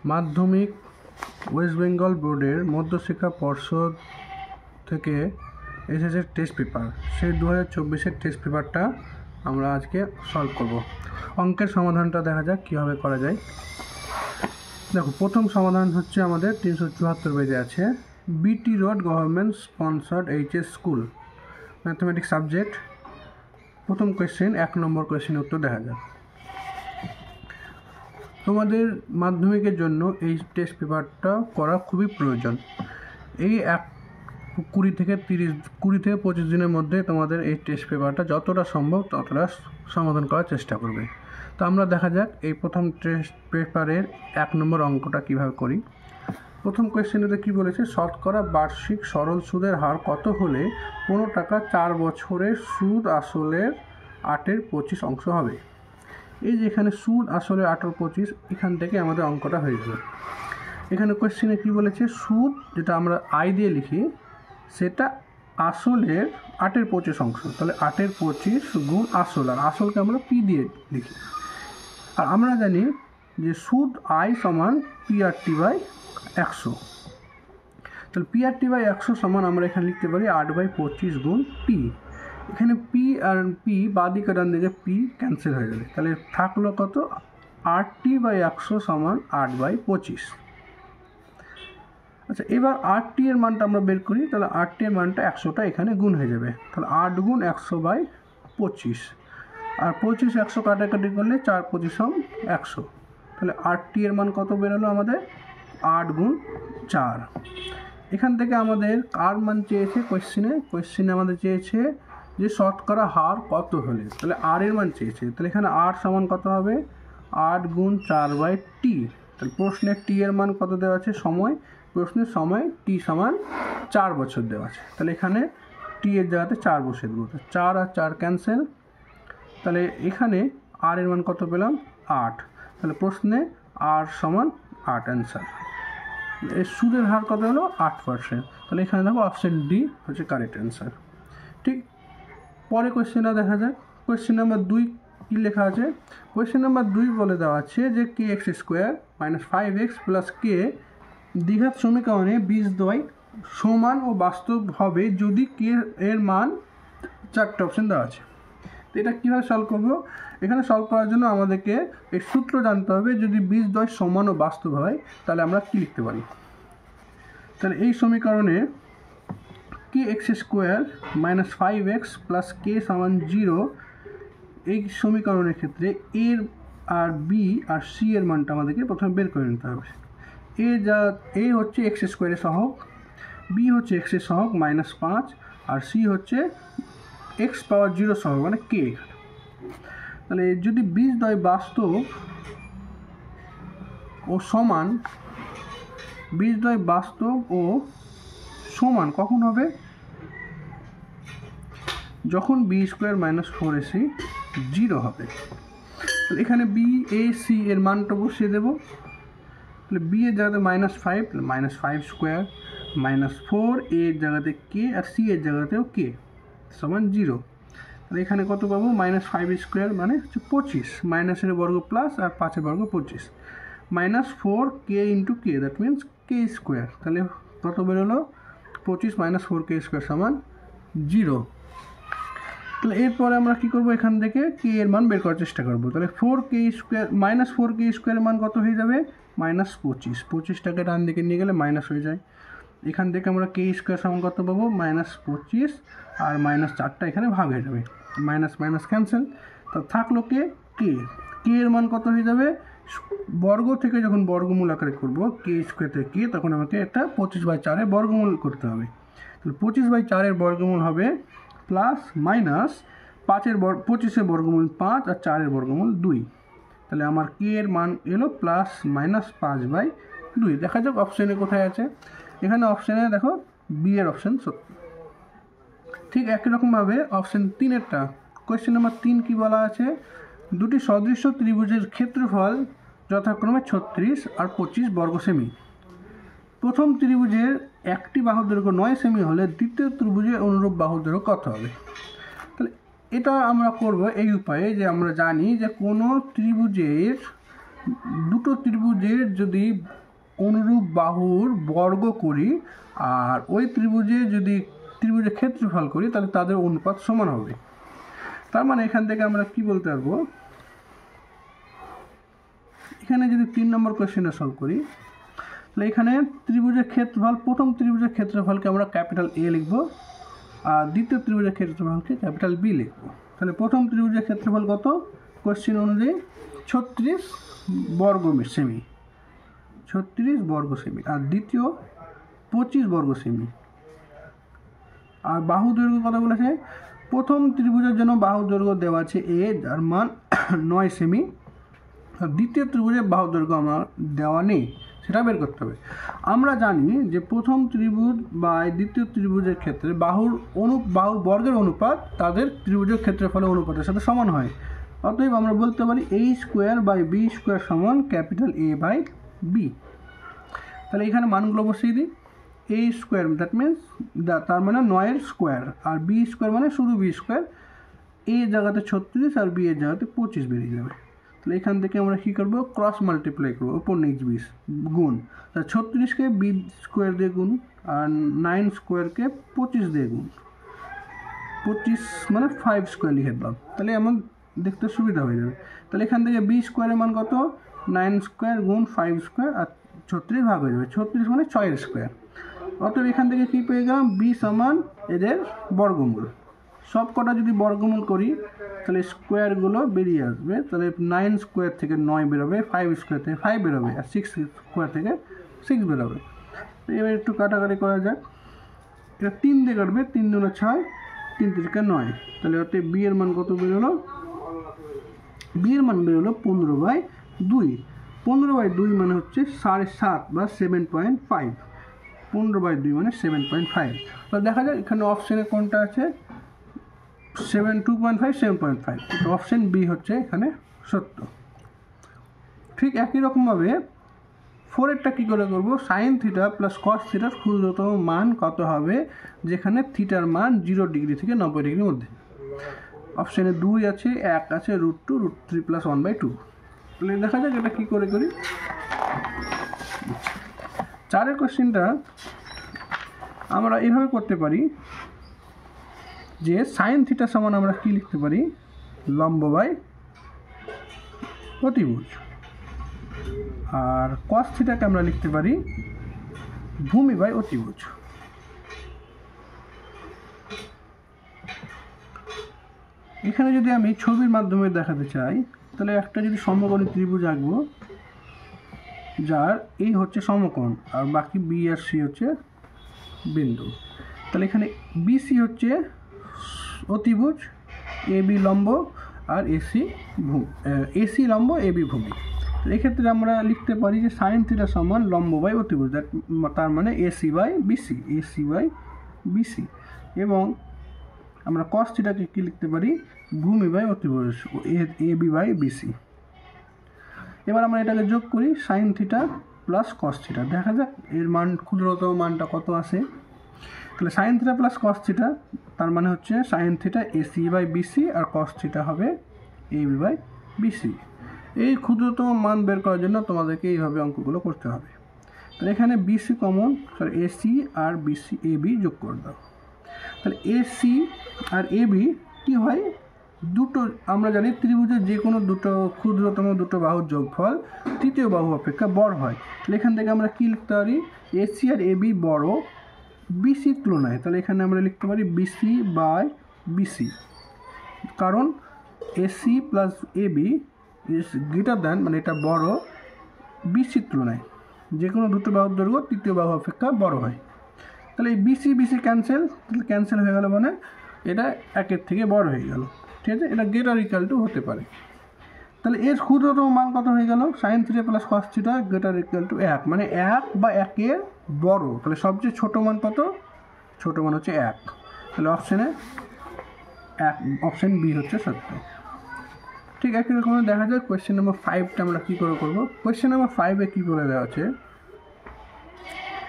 মাধ্যমিক ওয়েস্ট বেঙ্গল বোর্ডের মধ্যশিক্ষা পর্ষদ থেকে এসেছে টেস্ট পেপার, সেই 2024-এর টেস্ট পেপারটা আমরা আজকে সলভ করব। অঙ্কের সমাধানটা দেখা যাক কীভাবে করা যায়। দেখো, প্রথম সমাধান হচ্ছে আমাদের 374 পেজে আছে। BT road government sponsored HS school, mathematics subject. প্রথম কোয়েশ্চেন, 1 নম্বর কোয়েশ্চেনের উত্তর দেখা যাক। তোমাদের মাধ্যমিকের জন্য এই টেস্ট পেপারটা করা খুবই প্রয়োজন। এই 20 থেকে 25 দিনের মধ্যে তোমাদের এই টেস্ট পেপারটা যতটা সম্ভব ততটা সমাধান করার চেষ্টা করবে। তো আমরা দেখা যাক এই প্রথম টেস্ট পেপারের 1 নম্বর অঙ্কটা কিভাবে করি। প্রথম কোয়েশ্চেনেতে কি বলেছে, শতকরা বার্ষিক সরল সুদের হার কত হলে 15 টাকা 4 বছরের সুদ আসলের 8/25 অংশ হবে। এই যে এখানে সুদ আসলের 8/25, এখান থেকে আমাদের অঙ্কটা হয়ে গেল। এখানে কোয়েশ্চেনে কি বলেছে, সুদ যেটা আমরা আই দিয়ে লিখি সেটা আসলের 8/25 অংশ, তাহলে 8/25 গুণ আসল, আর আসলকে আমরা পি দিয়ে লিখি। আর আমরা জানি যে সুদ আই সমান PRT/100, তাহলে PRT/100 সমান আমরা এখানে লিখতে পারি 8/25 গুণ পি। এখানে পি আর পি বাঁ দিকে ডান দিকে পি ক্যান্সেল হয়ে যাবে, তাহলে থাকলো কত, 8T/100 সমান 8/25। আচ্ছা, এবার 8T এর মানটা আমরা বের করি, তাহলে 8T এর মানটা 100টা এখানে গুণ হয়ে যাবে, তাহলে 8 গুণ 100/25, আর 25 100 কাটাকাটি করলে 4×25 100, তাহলে 8T এর মান কত বেরোলো আমাদের, 8 গুণ 4। এখান থেকে আমাদের কার মান চেয়েছে, কোয়েশ্চেনে আমাদের চেয়েছে যে শতকরা হার কত হলে, তাহলে আর এর মান চেয়েছে, তাহলে এখানে আর সমান কত হবে, 8 গুণ 4/T। তাহলে প্রশ্নে টি এর মান কত দেওয়া আছে, সময়, প্রশ্নের সময় টি সমান 4 বছর দেওয়া আছে, তাহলে এখানে টি এর জায়গাতে 4 বসে দেবো, 4 আর 4 ক্যান্সেল, তাহলে এখানে আর এর মান কত পেলাম, 8, তাহলে প্রশ্নে আর সমান 8 অ্যান্সার। এর সুদের হার কত হলো, 8%, তাহলে এখানে দেখো অপশন ডি হচ্ছে কারেক্ট অ্যান্সার। ঠিক, পরে কোয়েশ্চেনটা দেখা যাক। কোয়েশ্চেন নাম্বার 2 কী লেখা আছে, কোয়েশ্চেন নাম্বার 2 বলে দেওয়া আছে যে kx² - 5x + k দ্বিঘাত সমীকরণে বীজদ্বয় সমান ও বাস্তব হবে যদি কে এর মান 4টে অপশন দেওয়া আছে। তো এটা কীভাবে সলভ করবো, এখানে সলভ করার জন্য আমাদেরকে এই সূত্র জানতে হবে। যদি বীজদ্বয় সমান ও বাস্তব হয় তাহলে আমরা কী লিখতে পারি, তাহলে এই সমীকরণে kx² - 5x + k = 0, এই সমীকরণের ক্ষেত্রে এর আর বি আর সি এর মানটা আমাদেরকে প্রথমে বের করে নিতে হবে। এ হচ্ছে x² এর সহগ, বি হচ্ছে x এর সহগ -5, আর সি হচ্ছে x⁻0 সহগ মানে k। তাহলে যদি বীজদ্বয় বাস্তব ও সমান, বীজদ্বয় বাস্তব ও সমান কখন হবে, যখন b² - 4ac 0 হবে। তাহলে এখানে বি এ সি এর মানটা বসিয়ে দেবো, তাহলে বি এর জায়গাতে -5, -5² -4, এ এর জায়গাতে কে, আর সি এর জায়গাতেও কে সমান 0। তাহলে এখানে কত পাবো, -5² মানে হচ্ছে 25, মাইনাসের বর্গ প্লাস আর 5-এর বর্গ 25, -4k × k, that means k²। তাহলে কত বেরোলো, 25 - 4k² সমান 0। তাহলে এরপরে আমরা কী করবো, এখান থেকে কে এর মান বের করার চেষ্টা করবো। তাহলে 4k² এর মান কত হয়ে যাবে, -25, 25টাকে ডান দিকে নিয়ে গেলে মাইনাস হয়ে যায়। এখান থেকে আমরা k² সমান কত পাবো, -25, আর -4টা এখানে ভাগ হয়ে যাবে, মাইনাস মাইনাস ক্যান্সেল। তো থাকলো কে এর মান কত হয়ে যাবে, বর্গ থেকে যখন বর্গমূল আকারে করবো k² থেকে কে, তখন আমাকে একটা 25/4 এর বর্গমূল করতে হবে। তাহলে 25/4 এর বর্গমূল হবে প্লাস মাইনাস 25-এর বর্গমূল 5 আর 4-এর বর্গমূল 2, তাহলে আমার কে এর মান এলো +-5/2। দেখা যাক অপশানে কোথায় আছে, এখানে অপশানে দেখো বি এর অপশান সত্যি। ঠিক একই রকমভাবে অপশান 3-এরটা, কোয়েশ্চেন নাম্বার 3 কী বলা আছে, দুটি সদৃশ্য ত্রিভুজের ক্ষেত্রফল যথাক্রমে 36 আর 25 বর্গ সেমি। প্রথম ত্রিভুজের একটি বাহুর দৈর্ঘ্য 9 সেমি হলে দ্বিতীয় ত্রিভুজের অনুরূপ বাহুর দৈর্ঘ্য কত হবে। তাহলে এটা আমরা করব এই উপায়ে যে আমরা জানি যে কোনো ত্রিভুজের দুটো ত্রিভুজের যদি অনুরূপ বাহুর বর্গ করি আর ওই ত্রিভুজের ক্ষেত্রফল করি তাহলে তাদের অনুপাত সমান হবে। তার মানে এখান থেকে আমরা কি বলতে পারবো, এখানে যদি 3 নম্বর কোয়েশ্চেনটা সলভ করি তাহলে এখানে ত্রিভুজের ক্ষেত্রফল, প্রথম ত্রিভুজের ক্ষেত্রফলকে আমরা ক্যাপিটাল A লিখব আর দ্বিতীয় ত্রিভুজের ক্ষেত্রফলকে ক্যাপিটাল B লিখব। তাহলে প্রথম ত্রিভুজের ক্ষেত্রফল কত, কোয়েশ্চেন অনুযায়ী 36 বর্গ সেমি, 36 বর্গ সেমি, আর দ্বিতীয় 25 বর্গ সেমি। আর বাহু দৈর্ঘ্য কত বলেছে, প্রথম ত্রিভুজের জন্য বাহু দৈর্ঘ্য দেওয়া আছে A, যার মান 9 সেমি, আর দ্বিতীয় ত্রিভুজের বাহু দৈর্ঘ্য আমার দেওয়া নেই, সেটা বের করতে হবে। আমরা জানি যে প্রথম ত্রিভুজ বা দ্বিতীয় ত্রিভুজের ক্ষেত্রে বাহুর বর্গের অনুপাত তাদের ত্রিভুজের ক্ষেত্রফলের অনুপাতের সাথে সমান হয়। অতএব আমরা বলতে পারি a²/b² সমান ক্যাপিটাল A/b। তাহলে এখানে মানগুলো বসিয়ে দিই। a² দ্যাট মিনস তার মানে 9 স্কোয়ার, আর b² মানে শুধু b²। a জায়গাতে 36 আর b এর জায়গাতে 25 বেরিয়ে যাবে। তাহলে এখান থেকে আমরা কী করবো, ক্রস মাল্টিপ্লাই করবো, ওপর নিচ 20 গুণ। তাহলে 36কে b² দিয়ে গুণ আর 9 স্কোয়ারকে 25 দিয়ে গুণ, 25 মানে 5² লিখে দিলাম, তাহলে আমার দেখতে সুবিধা হয়ে যাবে। তাহলে এখান থেকে b² এর মান কত, 9² গুণ 5² আর 36 ভাগ হয়ে যাবে, 36 মানে 6 স্কোয়ার। অতএব এখান থেকে কী পেয়ে গেলাম, b সমান এদের বর্গমূল। সব কটা যদি বর্গমূল করি তাহলে স্কোয়ারগুলো বেরিয়ে আসবে। তাহলে 9 স্কোয়ার থেকে 9 বেরোবে, 5 স্কোয়ার থেকে 5 বেরোবে, আর 6 স্কোয়ার থেকে 6 বেরোবে। এবার একটু কাটাকাটি করা যাক। এটা 3 দিয়ে কাটবে, 3 দুগুণে 6, 3 তিরিকে 9। তাহলে ওতে বি এর মান কত বেরোলো, বি এর মান বেরোলো 15/2। 15/2 মানে হচ্ছে 7.5 বা 7.5। 15/2 মানে 7.5। তাহলে দেখা যায় এখানে অপশানে কোনটা আছে, 2.5, 7.5। তো অপশান বি হচ্ছে এখানে সত্য। ঠিক একই রকমভাবে 4এরটা কী করে করবো, sin θ প্লাস cos θ ক্ষুদ্রতম মান কত হবে, যেখানে থিটার মান 0 ডিগ্রি থেকে 90 ডিগ্রির মধ্যে। অপশানে 2 আছে, 1 আছে, √2, √3 + 1/2। তাহলে দেখা যাক এটা কী করে করি। 4এর কোশ্চেনটা আমরা এইভাবে করতে পারি যে sin θ সমান আমরা কি লিখতে পারি, লম্ব বাই অতিভুজ, আর cos θ কে আমরা লিখতে পারি ভূমি বাই অতিভুজ। এখানে যদি আমি ছবির মাধ্যমে দেখাতে চাই তাহলে একটা যদি সমকোণী ত্রিভুজ আঁকবো, যার এই হচ্ছে সমকোণ আর বাকি বি আর সি হচ্ছে বিন্দু। তাহলে এখানে বিসি হচ্ছে অতিভুজ, এবি লম্ব আর এসি লম্ব, এবি ভূমি। এক্ষেত্রে আমরা লিখতে পারি যে sin θ সমান লম্ব বাই অতিভুজ, তার মানে AC/BC। এবং আমরা cos θ কে কী লিখতে পারি, ভূমি বাই অতিভুজ, AB/BC। এবার আমরা এটাকে যোগ করি, sin θ প্লাস cos θ। দেখা যাক এর মান, ক্ষুদ্রতম মানটা কত আসে। তাহলে sin θ প্লাস cos θ, তার মানে হচ্ছে sin θ AC/BC আর cos θ হবে AB/BC। এই ক্ষুদ্রতম মান বের করার জন্য তোমাদেরকে এইভাবে অঙ্কগুলো করতে হবে। তাহলে এখানে BC কমন, AC আর BC AB যোগ করে দাও। তাহলে AC আর AB কি হয়, দুটো, আমরা জানি ত্রিভুজের যে কোনো ক্ষুদ্রতম দুটো বাহুর যোগফল তৃতীয় বাহু অপেক্ষা বড় হয়। তাহলে এখান থেকে আমরা কি লিখতে পারি, AC আর AB বড় BCর তুলনায়। তাহলে এখানে আমরা লিখতে পারি BC/BC, কারণ AC plus AB is greater than, মানে এটা বড় BCর তুলনায়। যে কোনো দুটো বাহুর দৈর্ঘ্য তৃতীয় বাহু অপেক্ষা বড় হয়। তাহলে এই BC ক্যান্সেল হয়ে গেল, মানে এটা 1-এর থেকে বড় হয়ে গেল। ঠিক আছে, এটা গ্রেটার ইকুয়াল টু হতে পারে। তাহলে এর ক্ষুদ্রতম মান কত হয়ে গেল, sin θ plus cos θ greater equal to 1, মানে 1 বা 1-এর বড়। তাহলে সবচেয়ে ছোট মান কত, ছোট মান হচ্ছে 1। তাহলে অপশান বি হচ্ছে সত্য। ঠিক একই রকম দেখা যায় কোয়েশ্চেন নম্বর 5টা আমরা কী করে করবো। কোয়েশ্চেন নম্বর 5-এ কী করে দেওয়া আছে,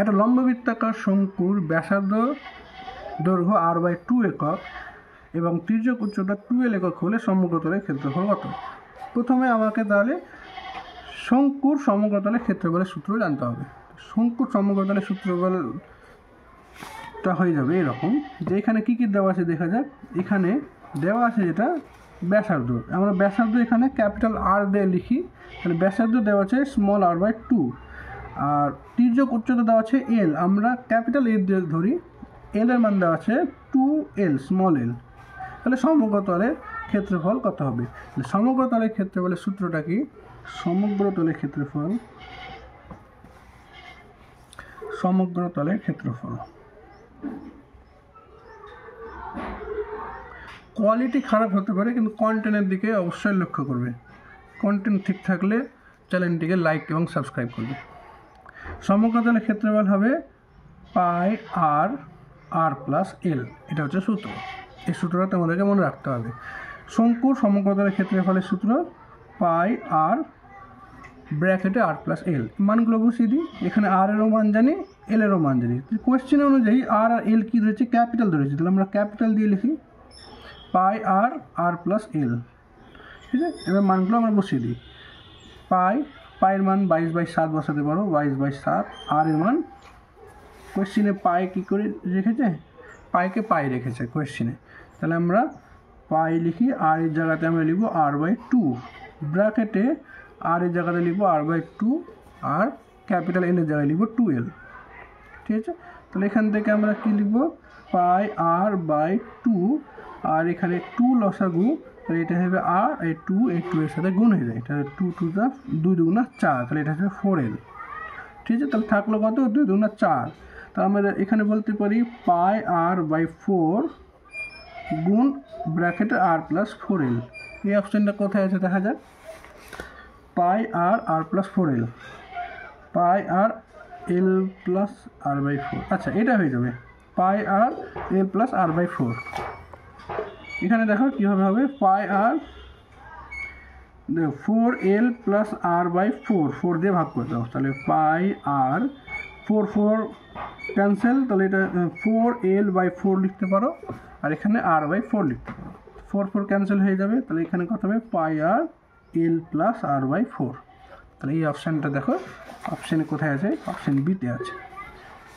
একটা লম্ববৃত্তাকার শঙ্কুর ব্যাসার্ধ দৈর্ঘ্য r/2 একক এবং তির্যক উচ্চতা 12 একক হলে সমগ্রতলের ক্ষেত্রফল কত। প্রথমে আমাকে তাহলে শঙ্কুর সমগ্রতলের ক্ষেত্রফলের সূত্র জানতে হবে। শঙ্কুর সমগ্রতলের সূত্রফলটা হয়ে যাবে এরকম, যে এখানে কী কী দেওয়া আছে দেখা যাক। এখানে দেওয়া আছে যেটা ব্যাসার্ধ, আমরা ব্যাসার্ধ এখানে ক্যাপিটাল আর দিয়ে লিখি, তাহলে ব্যাসার্ধ দেওয়া আছে স্মল r/2, আর তির্যক উচ্চতা দেওয়া আছে এল, আমরা ক্যাপিটাল এ দিয়ে ধরি, এল এর মান দেওয়া আছে 2l স্মল এল। তাহলে সমগ্রতলের ক্ষেত্রফল কত হবে? সমগ্রতলের ক্ষেত্রফলের সূত্রটা কি? সমগ্রতলের ক্ষেত্রফল কোয়ালিটি খারাপ হতে পারে, কিন্তু কন্টেন্টের দিকে অবশ্যই লক্ষ্য করবে। কন্টেন্ট ঠিক থাকলে চ্যানেলটিকে লাইক এবং সাবস্ক্রাইব করবে। সমগ্রতলের ক্ষেত্রফল হবে পাই আর প্লাস এল, এটা হচ্ছে সূত্র। এই সূত্রটা তোমাদেরকে মনে রাখতে হবে। শঙ্কুর সমগ্রতলের ক্ষেত্রফলের সূত্র পাই আর ব্র্যাকেটে আর প্লাস এল, মানগুলো বসিয়ে দিই। এখানে আর এরও মান জানি, এল এরও মান জানি। কোয়েশ্চেন অনুযায়ী আর এল কী ধরেছে? ক্যাপিটাল ধরেছে, তাহলে আমরা ক্যাপিটাল দিয়ে লিখি পাই আর প্লাস এল। ঠিক আছে, এবার মানগুলো আমরা বসিয়ে দিই। পায়ের মান 22/7 বসাতে পারো, 22/7। আর এর মান কোয়েশ্চেনে পাই কী করে রেখেছে? পাইকে পাই রেখেছে কোয়েশ্চেনে, তাহলে আমরা পাই লিখি, আর এর জায়গাতে আমরা লিখব r/2, ব্র্যাকেটে আর এর জায়গাতে লিখব r/2, আর ক্যাপিটাল এল এর জায়গায় লিখব 2l। ঠিক আছে, তাহলে এখান থেকে আমরা কী লিখব? পাই r/2, আর এখানে 2 লসাগু, তাহলে এটা হবে আর, এই 2 এর সাথে গুণ হয়ে যায়, এটা 2 2 2 4, তাহলে এটা হবে 4l। ঠিক আছে, তাহলে থাকলো কত? 2 2 4। তাহলে আমরা এখানে বলতে পারি পাই r/4 গুণ ব্র্যাকেটে আর প্লাস 4l। এই অপশানটা কোথায় আছে দেখা যাক। পাই আর প্লাস 4l, পাই আর এল প্লাস r/4। আচ্ছা, এটা হয়ে যাবে পাই আর এল প্লাস r/4। এখানে দেখো কীভাবে হবে, পাই আর 4l প্লাস r/4, 4 দিয়ে ভাগ করে দাও, তাহলে পাই আর 4 ক্যান্সেল, তাহলে এটা 4l/4 লিখতে পারো, আর এখানে r/4 লিখতে পারো। 4 ক্যান্সেল হয়ে যাবে, তাহলে এখানে কত হবে? পাই আর এল প্লাস r/4। তাহলে এই অপশানটা দেখো, অপশানে কোথায় আছে? অপশান বিতে আছে,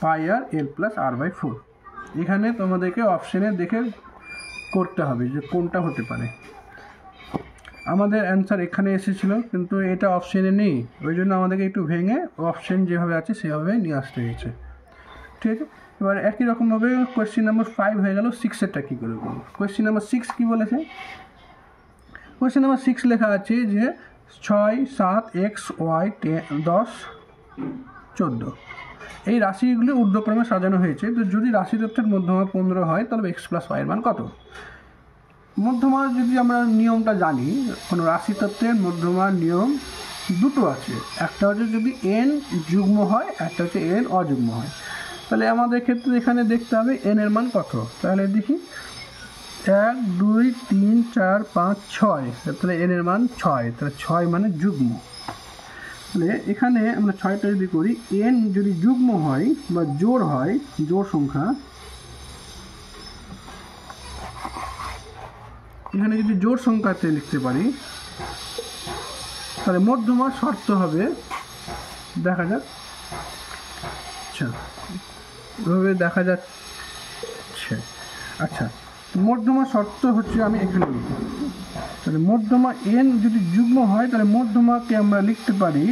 পাই আর এল প্লাস r/4। এখানে তোমাদেরকে অপশানে দেখে করতে হবে যে কোনটা হতে পারে। আমাদের অ্যান্সার এখানে এসেছিলো, কিন্তু এটা অপশানে নেই, ওই জন্য আমাদেরকে একটু ভেঙে অপশান যেভাবে আছে সেভাবে নিয়ে আসতে হয়েছে। ঠিক আছে, এবার একই রকমভাবে কোয়েশ্চেন নাম্বার 5 হয়ে গেল। 6এরটা কী করে করবো? কোয়েশ্চেন নাম্বার 6 কী বলেছে? কোয়েশ্চেন নাম্বার 6 লেখা আছে যে 6 7 x y 10 14 এই রাশিগুলি ঊর্ধ্বক্রমে সাজানো হয়েছে। তো যদি রাশি তত্ত্বের মধ্যমা 15 হয়, তাহলে x প্লাস y এর মান কত? মধ্যমা যদি আমরা নিয়মটা জানি, কোনো রাশি তত্ত্বের মধ্যমার নিয়ম দুটো আছে, একটা হচ্ছে যদি n যুগ্ম হয়, একটা হচ্ছে n অযুগ্ম হয়। তাহলে আমাদের ক্ষেত্রে এখানে দেখতে হবে n এর মান কত। তাহলে দেখি 1 2 3 4 5 6, তাহলে n এর মান 6, তাহলে 6 মানে যুগ্ম। তাহলে এখানে আমরা 6টা যদি করি, n যদি যুগ্ম হয় বা জোড় হয়, জোড় সংখ্যা, এখানে যদি জোড় সংখ্যাতে লিখতে পারি, তাহলে মধ্যমার শর্ত হবে, দেখা যাক। আচ্ছা, এভাবে দেখা যাচ্ছে। আচ্ছা, মধ্যমার শর্ত হচ্ছে, আমি এখানে লিখব, তাহলে মধ্যমা n যদি যুগ্ম হয়, তাহলে মধ্যমাকে আমরা লিখতে পারি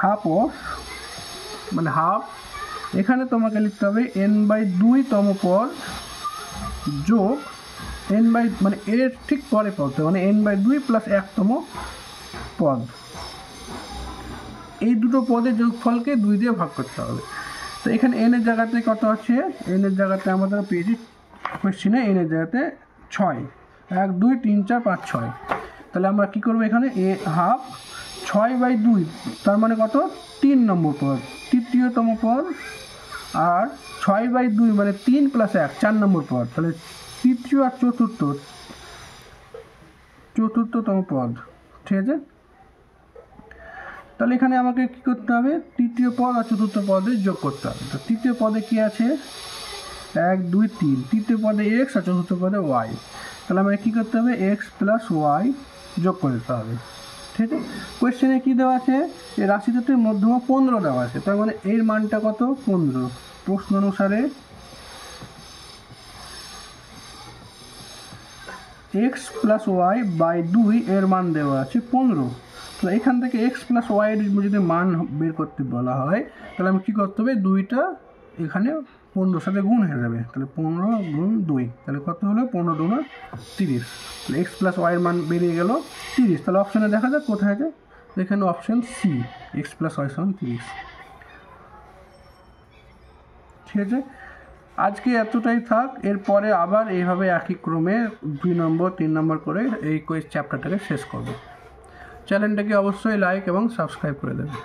হাফ অফ, মানে হাফ, এখানে তোমাকে লিখতে হবে n/2 তম পদ যোগ মানে এর ঠিক পরে পদ, মানে n/2 প্লাস 1তম পদ। এই দুটো পদের যোগফলকে 2 দিয়ে ভাগ করতে হবে। তো এখানে n এর জায়গাতে কত আছে? n এর জায়গাতে আমাদের পেয়েছি কোয়েশ্চেনে n এর জায়গাতে 6, 1 2 3 4 5 6। তাহলে আমরা কী করবো? এখানে হাফ 6/2, তার মানে কত? 3 নম্বর পদ, তৃতীয়তম পদ, আর 6/2 মানে 3 + 1 4 নম্বর পদ, তাহলে তৃতীয় আর চতুর্থতম পদ। ঠিক আছে, তাহলে এখানে আমাকে কী করতে হবে? তৃতীয় পদ আর চতুর্থ পদের যোগ করতে হবে। তো তৃতীয় পদে কী আছে? 1 2 3, তৃতীয় পদে x আর চতুর্থ পদে y। তাহলে আমাকে কী করতে হবে? x + y যোগ করে দিতে হবে। ঠিক আছে। কোয়েশ্চেনে কী দেওয়া আছে, এই রাশি দুটির মধ্যমা 15 দেওয়া আছে, তার মানে এর মানটা কত 15। প্রশ্ন অনুসারে x + y / 2 এর মান দেওয়া আছে 15। তো এখান থেকে x + y এর যদি মান বের করতে বলা হয় তাহলে আমি কী করতে হবে, 2টা এখানে 15 সাথে গুণ হয়ে যাবে, তাহলে 15 গুণ 2, তাহলে কত হলো 15 × 2 = 30। তাহলে x + y এর মান বেরিয়ে গেল 30। তাহলে অপশানে দেখা যাক কোথায় আছে, এখানে অপশান সি, x + y = 30। ঠিক আছে, আজকে এতটাই থাক। এরপরে আবার এইভাবে একই ক্রমে 2 নম্বর 3 নম্বর করে এই চ্যাপ্টারটাকে শেষ করব। চ্যানেলটাকে অবশ্যই লাইক এবং সাবস্ক্রাইব করে দেবেন।